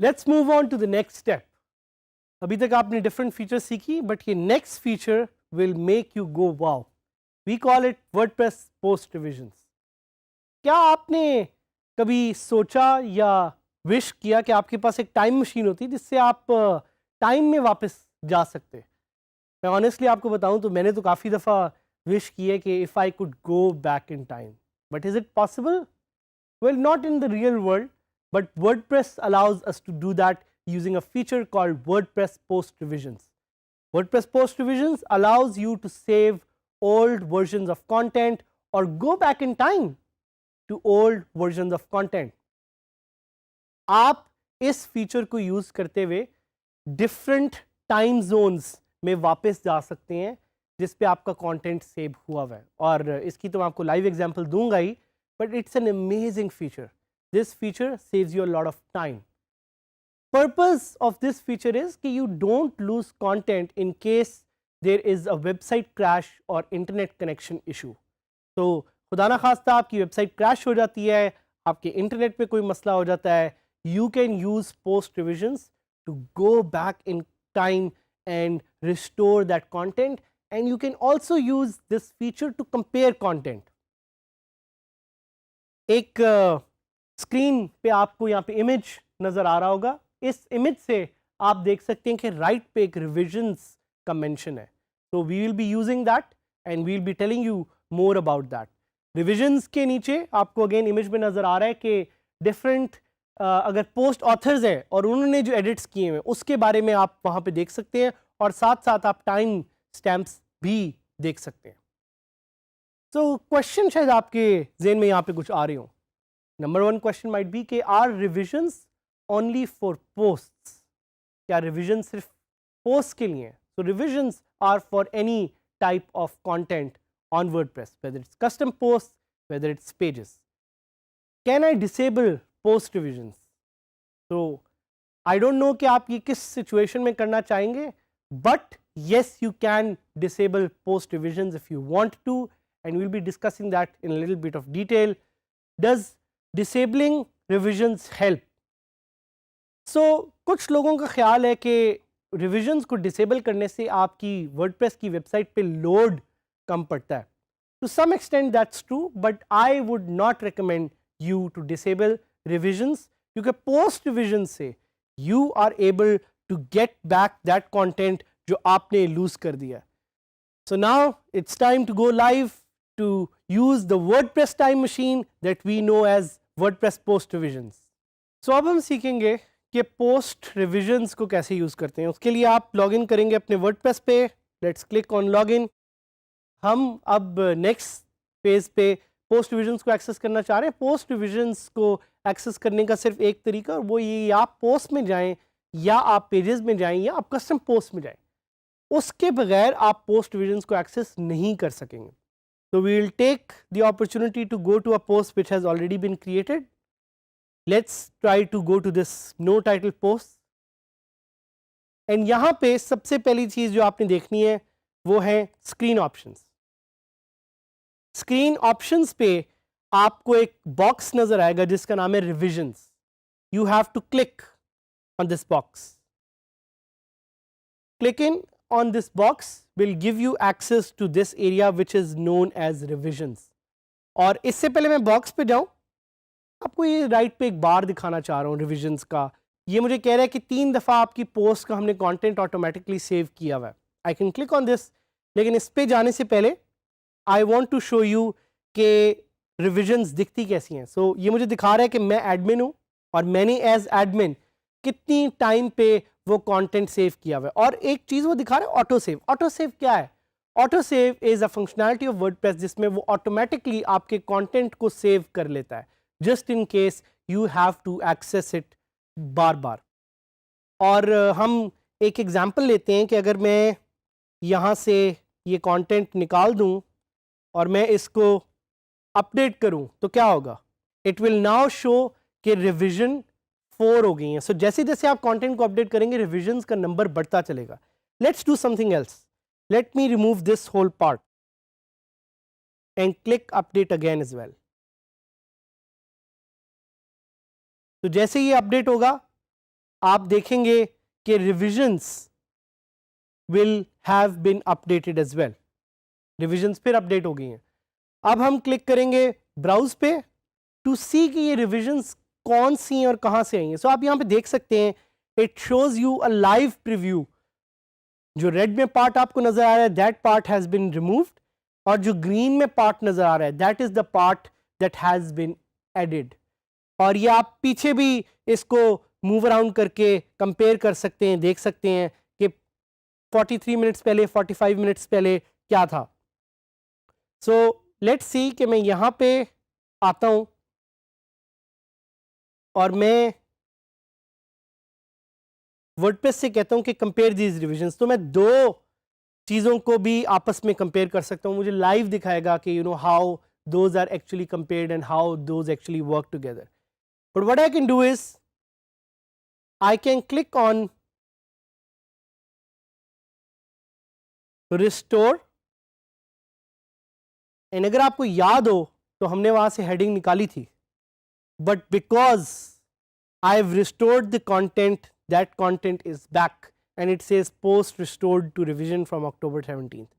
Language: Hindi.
Let's move on to the next step. अभी तक आपने डिफरेंट फीचर्स सीखी, बट ये next feature will make you go wow. We call it WordPress post revisions. क्या आपने कभी सोचा या विश किया कि आपके पास एक टाइम मशीन होती जिससे आप टाइम में वापस जा सकते? मैं ऑनेस्टली आपको बताऊं तो मैंने तो काफ़ी दफ़ा विश की है कि if I could go back in time, but is it possible? Well, not in the real world, but WordPress allows us to do that using a feature called WordPress Post Revisions. WordPress Post Revisions allows you to save old versions of content or go back in time to old versions of content. आप इस फीचर को यूज करते हुए डिफरेंट टाइम जोन्स में वापस जा सकते हैं जिस पे आपका कंटेंट सेव हुआ हुआ है, और इसकी तो मैं आपको लाइव एग्जांपल दूंगा ही, but it's an amazing feature. This feature saves you a lot of time. Purpose of this feature is that you don't lose content in case there is a website crash or internet connection issue. तो खुदा ना खास्ता आपकी वेबसाइट क्रैश हो जाती है, आपके इंटरनेट पे कोई मसला हो जाता है, you can use post revisions to go back in time and restore that content, and you can also use this feature to compare content. एक स्क्रीन पे आपको यहाँ पे इमेज नज़र आ रहा होगा. इस इमेज से आप देख सकते हैं कि राइट पे एक रिविजन्स का मेंशन है. तो we will be using that and we will be telling you more about that. Revisions के नीचे आपको अगेन इमेज में नज़र आ रहा है कि डिफरेंट अगर पोस्ट ऑथर्स हैं और उन्होंने जो एडिट्स किए हैं उसके बारे में आप वहाँ पे देख सकते हैं, और साथ साथ आप टाइम स्टैम्प्स भी देख सकते हैं. तो क्वेश्चन शायद आपके जेन में यहाँ पे कुछ आ रही हो. Number one question might be कि are revisions only for posts? क्या रिविजन सिर्फ पोस्ट के लिए हैं? So revisions are for any type of content on WordPress, whether it's custom post, whether it's pages. Can I disable post revisions? तो आई डोंट नो कि आप ये किस सिचुएशन में करना चाहेंगे, but yes, you can disable post revisions if you want to, and we'll be discussing that in a little bit of detail. Does disabling revisions help? So कुछ लोगों का ख्याल है कि revisions को disable करने से आपकी WordPress की वेबसाइट पे लोड कम पड़ता है. To some extent that's true, but I would not recommend you to disable revisions, क्योंकि post revisions से you are able to get back that content जो आपने लूज कर दिया. So now it's time to go live to use the WordPress time machine that we know as WordPress post revisions. So अब हम सीखेंगे कि पोस्ट रिविजन्स को कैसे यूज करते हैं. उसके लिए आप लॉग इन करेंगे अपने वर्डप्रेस पे. Let's click on log in. हम अब नेक्स्ट पेज पे पोस्ट रिविजन्स को एक्सेस करना चाह रहे हैं. पोस्ट रिविजन्स को एक्सेस करने का सिर्फ एक तरीका, और वो ये आप पोस्ट में जाएं या आप पेजेस में जाएं या आप कस्टम पोस्ट में जाएं. उसके बगैर आप पोस्ट रिविजन्स को एक्सेस नहीं कर सकेंगे. तो we will take the opportunity to go to a post which has already been created. Let's try to go to this no title post, and यहां पे सबसे पहली चीज जो आपने देखनी है वो है स्क्रीन ऑप्शंस. स्क्रीन ऑप्शंस पे आपको एक बॉक्स नजर आएगा जिसका नाम है revisions. You have to click on this box. Click in on this box will give you access to this area which is known as revisions. और इससे पहले मैं बॉक्स पे जाऊं, आपको ये राइट पे एक बार दिखाना चाह रहा हूं रिविजन्स का. ये मुझे कह रहा है कि 3 दफ़ा आपकी पोस्ट का हमने कंटेंट ऑटोमेटिकली सेव किया हुआ है. I can click on this, लेकिन इस पे जाने से पहले I want to show you कि रिविजन्स दिखती कैसी हैं. सो ये मुझे दिखा रहा है कि मैं एडमिन हूँ और मैंने एज एडमिन कितनी टाइम पे वो कंटेंट सेव किया हुआ है. और एक चीज़ वो दिखा रहा है ऑटो सेव. ऑटो सेव क्या है? Auto save is a functionality of WordPress जिसमें वो ऑटोमेटिकली आपके कंटेंट को सेव कर लेता है just in case you have to access it बार बार. और हम एक एग्जांपल लेते हैं कि अगर मैं यहाँ से ये कंटेंट निकाल दूँ और मैं इसको अपडेट करूँ तो क्या होगा? इट विल नाउ शो कि रिविजन 4 हो गई हैं. सो जैसे जैसे आप कंटेंट को अपडेट करेंगे रिविजन्स का नंबर बढ़ता चलेगा. Let's do something else. Let me remove this whole part and click update again as well. तो जैसे ये अपडेट होगा आप देखेंगे कि revisions will have been updated as well, revisions फिर अपडेट हो गई हैं। अब हम क्लिक करेंगे ब्राउज पे टू सी कि ये रिविजन्स कौन सी हैं और कहां से आई हैं। सो आप यहां पे देख सकते हैं it shows you a live preview. जो रेड में पार्ट आपको नजर आ रहा है that part has been removed, और जो ग्रीन में पार्ट नजर आ रहा है that is the part that has been added. और ये आप पीछे भी इसको मूव अराउंड करके कंपेयर कर सकते हैं, देख सकते हैं कि 43 मिनट्स पहले 45 मिनट्स पहले क्या था। सो लेट्स सी कि मैं यहां पे आता हूं और मैं वर्डप्रेस से कहता हूं कि कंपेयर दीज रिविजन्स, तो मैं दो चीज़ों को भी आपस में कंपेयर कर सकता हूं। मुझे लाइव दिखाएगा कि you know how those are actually compared and how those actually work together. But what I can do is I can click on restore, एंड अगर आपको याद हो तो हमने वहां से हेडिंग निकाली थी, but because I have restored the content, that content is back and it says post restored to revision from October 17th।